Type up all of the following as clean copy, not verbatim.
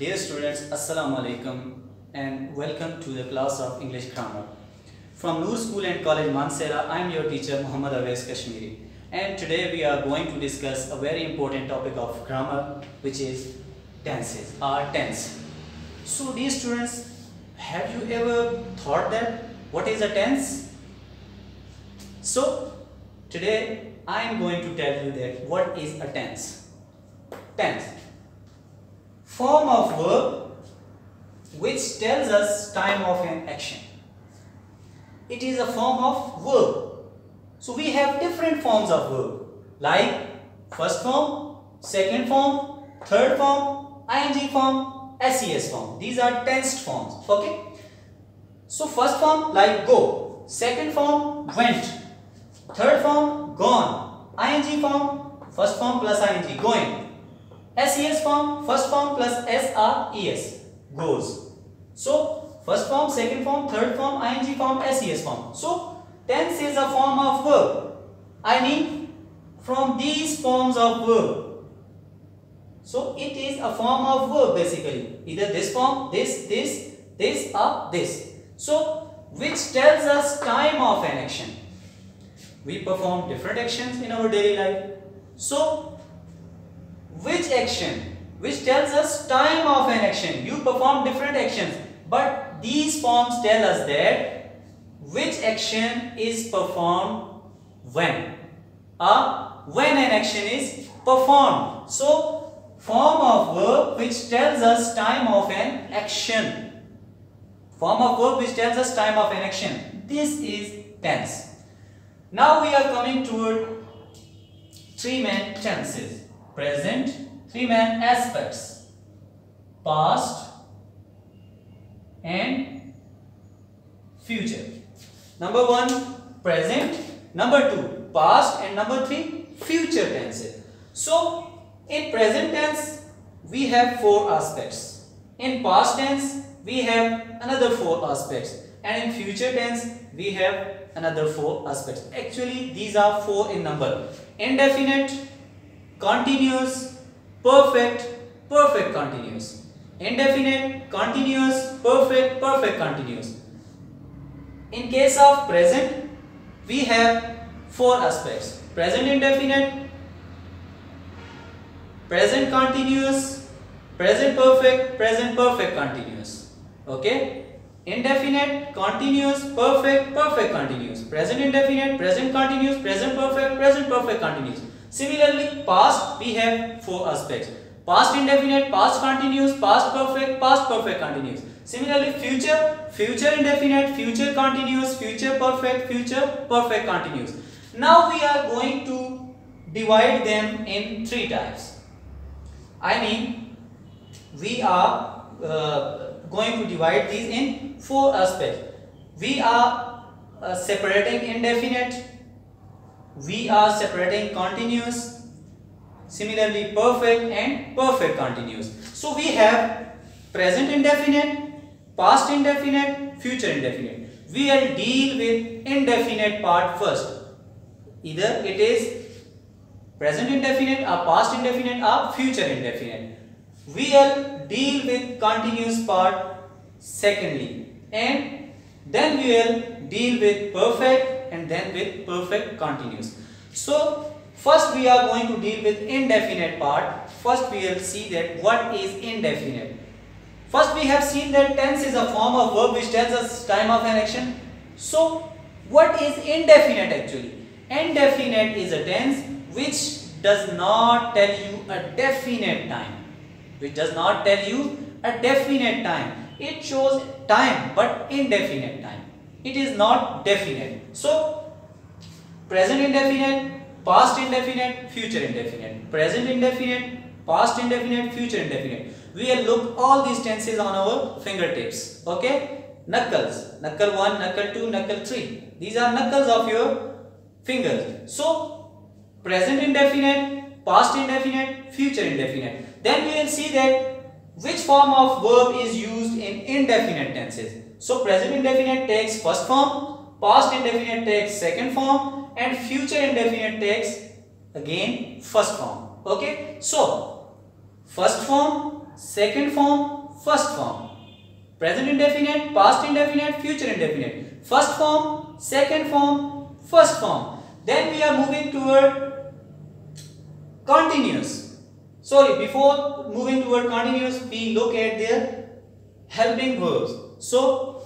Dear students, Assalamu alaikum and welcome to the class of English Grammar. From Noor School and College Mansehra, I am your teacher Muhammad Awais Kashmiri, and today we are going to discuss a very important topic of grammar, which is tenses or tense. So dear students, have you ever thought that what is a tense? So today I am going to tell you that what is a tense. Tense, form of verb which tells us time of an action. It is a form of verb. So we have different forms of verb like first form, second form, third form, ing form, ses form. These are tensed forms. Okay. So first form like go, second form went, third form gone, ing form first form plus ing going, ses form first form plus SRES goes. So first form, second form, third form, ing form, ses form. So tense is a form of verb. I mean from these forms of verb. So it is a form of verb basically. Either this form, this or this. So which tells us time of an action. We perform different actions in our daily life. So which action which tells us time of an action? You perform different actions, but these forms tell us that which action is performed when when an action is performed. So form of verb which tells us time of an action. Form of verb which tells us time of an action. This is tense. Now we are coming toward three main tenses. Present, three main aspects, past and future. Number one, present. Number two, past. And number three, future tenses. So in present tense we have four aspects. In past tense we have another four aspects, and in future tense we have another four aspects. Actually these are four in number: indefinite, continuous, perfect, perfect continuous. Indefinite, continuous, perfect, perfect continuous. In case of present, we have four aspects: present indefinite, present continuous, present perfect, present perfect continuous. Okay? Indefinite, continuous, perfect, perfect continuous. Present indefinite, present continuous, present perfect continuous. Similarly, past we have four aspects: past indefinite, past continuous, past perfect continuous. Similarly, future, future indefinite, future continuous, future perfect continuous. Now we are going to divide them in three types. I mean, we are going to divide these in four aspects. We are separating indefinite, we are separating continuous, similarly perfect and perfect continuous. So we have present indefinite, past indefinite, future indefinite. We will deal with indefinite part first. Either it is present indefinite or past indefinite or future indefinite. We will deal with continuous part secondly, and then we will deal with perfect and then with perfect continuous. So first we are going to deal with indefinite part. First we will see that what is indefinite. First we have seen that tense is a form of verb which tells us time of an action. So what is indefinite actually? Indefinite is a tense which does not tell you a definite time. Which does not tell you a definite time. It shows time but indefinite time. It is not definite. So present indefinite, past indefinite, future indefinite. Present indefinite, past indefinite, future indefinite. We will look all these tenses on our fingertips. Okay? Knuckles. Knuckle 1, knuckle 2, knuckle 3. These are knuckles of your fingers. So present indefinite, past indefinite, future indefinite. Then we will see that which form of verb is used in indefinite tenses. So present indefinite takes first form, past indefinite takes second form, and future indefinite takes again first form. Okay? So first form second form, first form. Present indefinite, past indefinite, future indefinite. First form, second form, first form. Then we are moving toward continuous. Sorry, before moving toward continuous, we look at their helping verbs. So,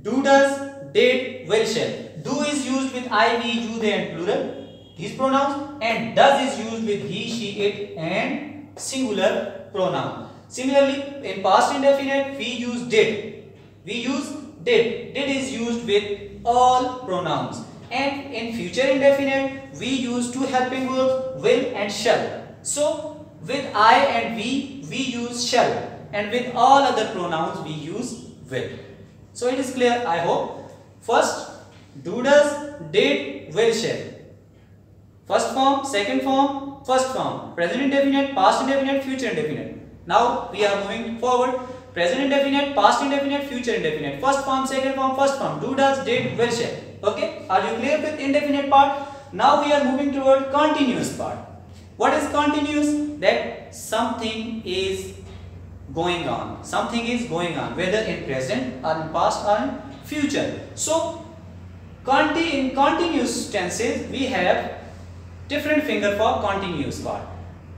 do, does, did, will, shall. Do is used with I, we, you, they and plural, these pronouns, and does is used with he, she, it and singular pronoun. Similarly, in past indefinite, we use did. We use did. Did is used with all pronouns. And in future indefinite, we use two helping verbs, will and shall. So, with I and we use shall. And with all other pronouns, we use will. So, it is clear, I hope. First, do, does, did, will, shall. First form, second form, first form. Present indefinite, past indefinite, future indefinite. Now, we are moving forward. Present indefinite, past indefinite, future indefinite. First form, second form, first form. Do, does, did, will, shall. Okay, are you clear with indefinite part? Now we are moving toward continuous part. What is continuous? That something is going on. Something is going on, whether in present or in past or in future. So, in continuous tenses, we have different finger for continuous part.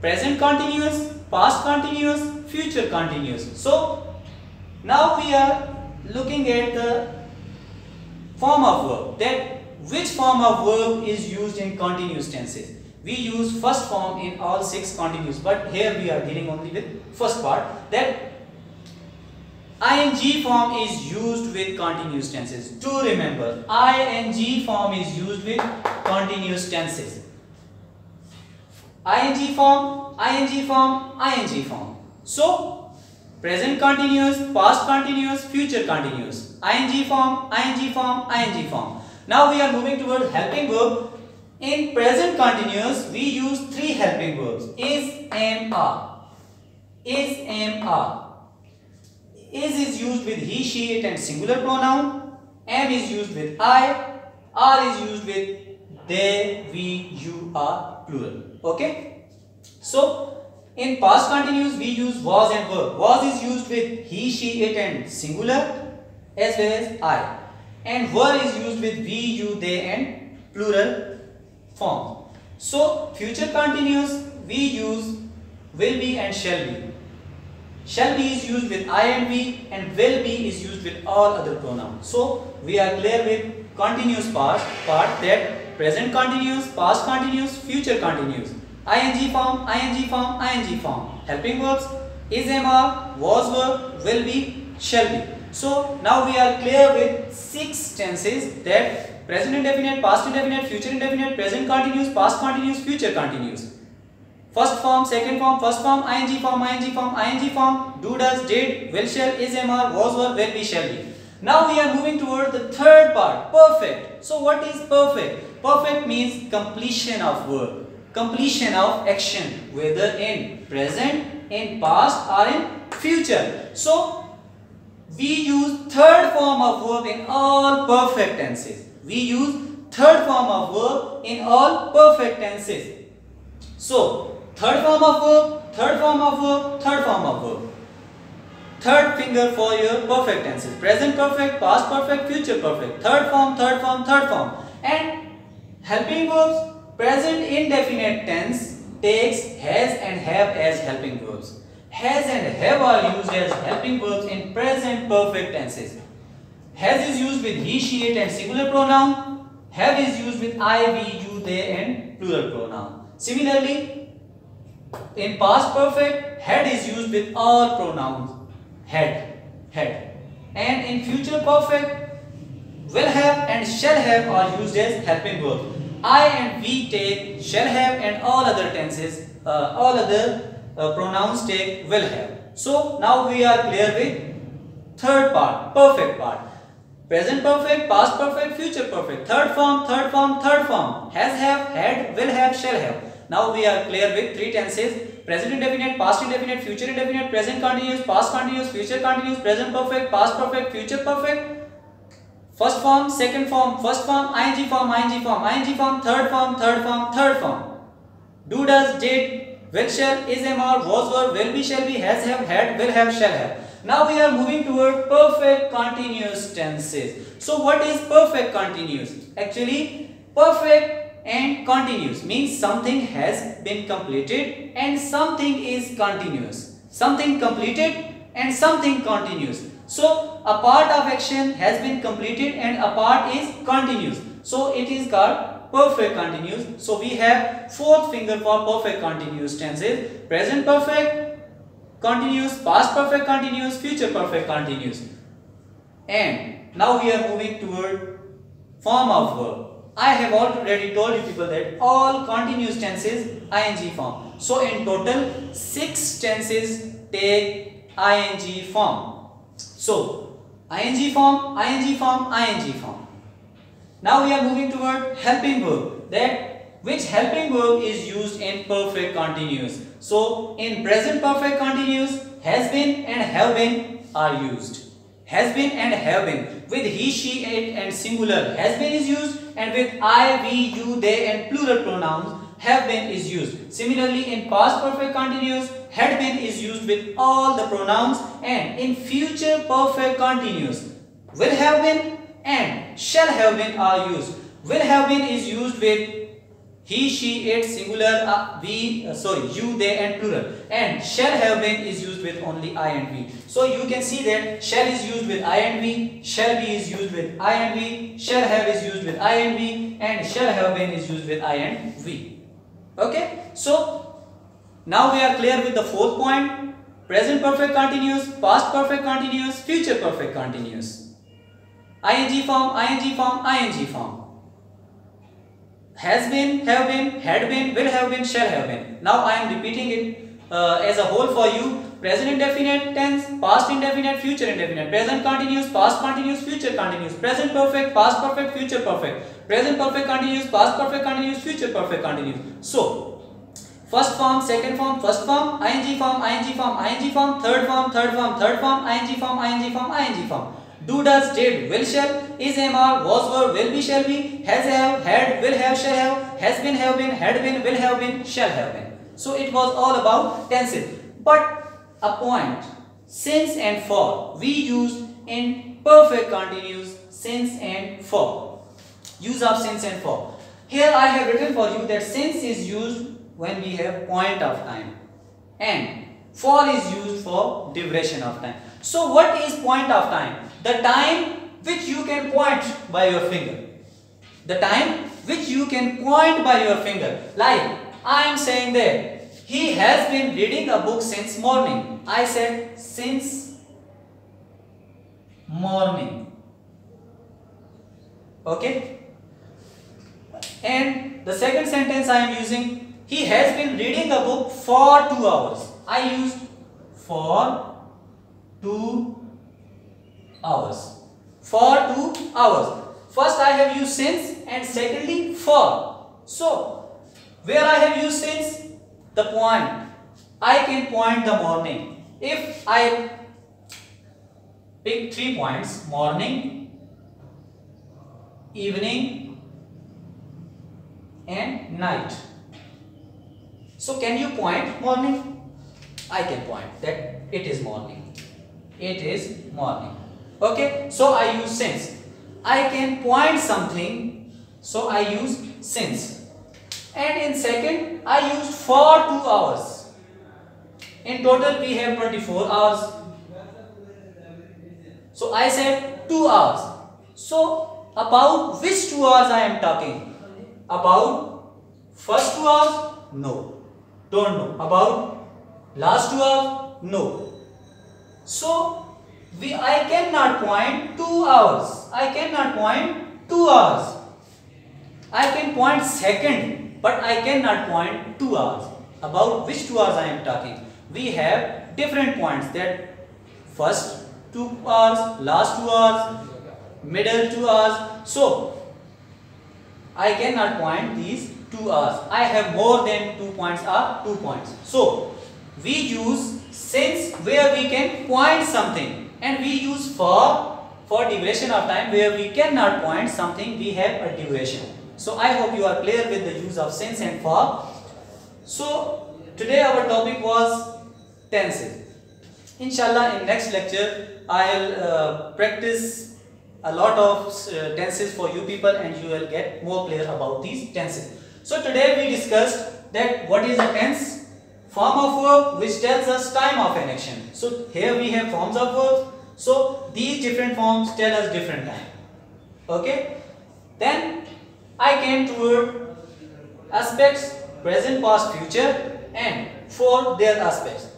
Present continuous, past continuous, future continuous. So, now we are looking at the form of verb, that which form of verb is used in continuous tenses. We use first form in all 6 continuous, but here we are dealing only with first part, that ing form is used with continuous tenses. Do remember, ing form is used with continuous tenses. ing form, ing form, ing form. So, present continuous, past continuous, future continuous. ing form, ing form, ing form. Now we are moving towards helping verb. In present continuous, we use 3 helping verbs. Is, am, are. Is, am, are. Is used with he, she, it and singular pronoun. Am is used with I. Are is used with they, we, you, are plural. Okay. So, in past continuous, we use was and were. Was is used with he, she, it and singular as well as I. And were is used with we, you, they and plural form. So, future continuous, we use will be and shall be. Shall be is used with I and we, and will be is used with all other pronouns. So, we are clear with continuous part that present continuous, past continuous, future continuous. ing form, ing form, ing form. Helping verbs, is, am, are, was, were, will be, shall be. So, now we are clear with 6 tenses, that present indefinite, past indefinite, future indefinite, present continuous, past continuous, future continuous. First form, second form, first form, ing form, ing form, ing form, do, does, did, will, shall, is, am, are, was, were, will be, shall be. Now we are moving toward the third part, perfect. So what is perfect? Perfect means completion of verb, completion of action, whether in present, in past or in future. So we use third form of verb in all perfect tenses. We use third form of verb in all perfect tenses. So third form of verb, third form of verb, third form of verb. Third finger for your perfect tenses. Present perfect, past perfect, future perfect. Third form, third form, third form. And helping verbs, present indefinite tense takes has and have as helping verbs. Has and have are used as helping verbs in present perfect tenses. Has is used with he, she, it and singular pronoun. Have is used with I, we, you, they and plural pronoun. Similarly, in past perfect, had is used with all pronouns. Had. And in future perfect, will have and shall have are used as helping verbs. I and we take shall have, and all other tenses, all other pronouns take will have. So now we are clear with third part, perfect part. Present perfect, past perfect, future perfect. Third form, third form, third form. Has, have, had, will have, shall have. Now we are clear with 3 tenses. Present indefinite, past indefinite, future indefinite, present continuous, past continuous, future continuous, present perfect, past perfect, future perfect. First form, second form, first form, ing form, ing form, ing form, third form, third form, third form. Do, does, did, will, shall, is, am, are, was, were, will be, shall be, has, have, had, will have, shall have. Now we are moving toward perfect continuous tenses. So what is perfect continuous? Actually, perfect and continuous means something has been completed and something is continuous. Something completed and something continuous. So a part of action has been completed and a part is continuous. So it is called perfect continuous. So we have fourth finger for perfect continuous tenses: present perfect continuous, past perfect continuous, future perfect continuous. And now we are moving toward form of verb. I have already told you people that all continuous tenses ing form. So in total 6 tenses take ing form. So ing form, ing form, ing form. Now we are moving toward helping verb. That which helping verb is used in perfect continuous. So in present perfect continuous, has been and have been are used. Has been and have been with he, she, it and singular has been is used, and with I, we, you, they and plural pronouns have been is used. Similarly in past perfect continuous, had been is used with all the pronouns, and in future perfect continuous, will have been and shall have been are used. Will have been is used with he, she, it, singular, you, they and plural, and shall have been is used with only I and we. So you can see that shall is used with I and we, shall be is used with I and we, shall have is used with I and we, and shall have been is used with I and we. Okay, so now we are clear with the fourth point: present perfect continuous, past perfect continuous, future perfect continuous. ing form, ing form, ing form. Has been, have been, had been, will have been, shall have been. Now I am repeating it as a whole for you. Present indefinite tense, past indefinite, future indefinite, present continuous, past continuous, future continuous, present perfect, past perfect, future perfect, present perfect continuous, past perfect continuous, future perfect continuous. So first form, second form, first form, ing form, ing form, ing form, third form, third form, third form, ing form, ing form, ing form. Do, does, did, will, shall, is, am, are, was, were, will be, shall be, has, have, had, will have, shall have, has been, have been, had been, will have been, shall have been. So it was all about tenses. But a point, since and for, we use in perfect continuous since and for. Use of since and for. Here I have written for you that since is used when we have point of time, and for is used for duration of time. So what is point of time? The time which you can point by your finger. The time which you can point by your finger. Like I am saying that he has been reading a book since morning. I said since morning. Okay. And the second sentence I am using, he has been reading a book for 2 hours. I used for 2 hours. For 2 hours. First I have used since and secondly for. So where I have used since, the point, I can point the morning. If I pick 3 points: morning, evening and night. So can you point morning? I can point that it is morning. It is morning. Okay, so I use since. I can point something, so I use since. And in second, I used for 2 hours. In total, we have 24 hours. So I said 2 hours. So about which 2 hours I am talking? About first 2 hours? No. Don't know. About last 2 hours? No. So I cannot point 2 hours. I cannot point 2 hours. I can point second, but I cannot point 2 hours. About which 2 hours I am talking? We have different points, that first 2 hours, last 2 hours, middle 2 hours. So I cannot point these 2 hours. I have more than 2 points or 2 points. So we use since where we can point something, and we use for duration of time where we cannot point something, we have a duration. So I hope you are clear with the use of since and for. So Today our topic was tenses. Inshallah, in next lecture I'll practice a lot of tenses for you people, and you will get more clear about these tenses. So today we discussed that what is a tense, form of verb which tells us time of an action. So here we have forms of verbs. So these different forms tell us different time. Okay. Then I came toward aspects present, past, future, and for their aspects.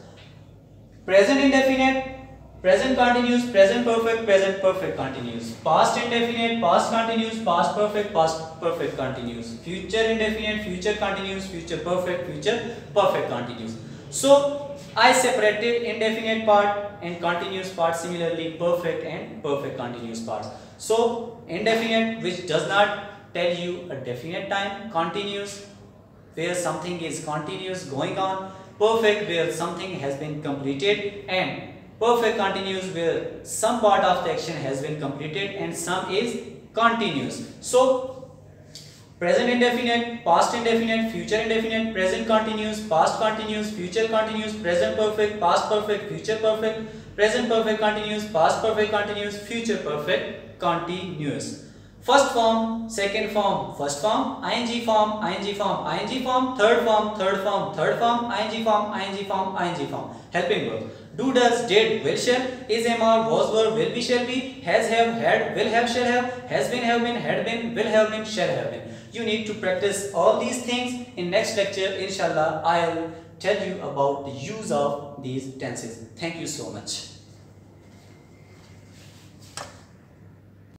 Present indefinite, present continuous, present perfect continuous. Past indefinite, past continuous, past perfect continuous. Future indefinite, future continuous, future perfect continuous. So I separated indefinite part and continuous part, similarly perfect and perfect continuous parts. So indefinite, which does not tell you a definite time, continuous where something is continuous going on, perfect where something has been completed, and perfect continuous where some part of the action has been completed and some is continuous. So present indefinite, past indefinite, future indefinite, present continuous, past continuous, future continuous, present perfect, past perfect, future perfect, present perfect continuous, past perfect continuous, future perfect continuous. First form, second form, first form, ing form, ing form, ing form, third form, third form, third form, ing form, ing form, ing form. Helping verb. Do, does, did, will, shall, is, am, are, was, were, will be, shall be, has, have, had, will have, shall have, has been, have been, had been, will have been, shall have been. You need to practice all these things. In next lecture, inshallah, I'll tell you about the use of these tenses. Thank you so much.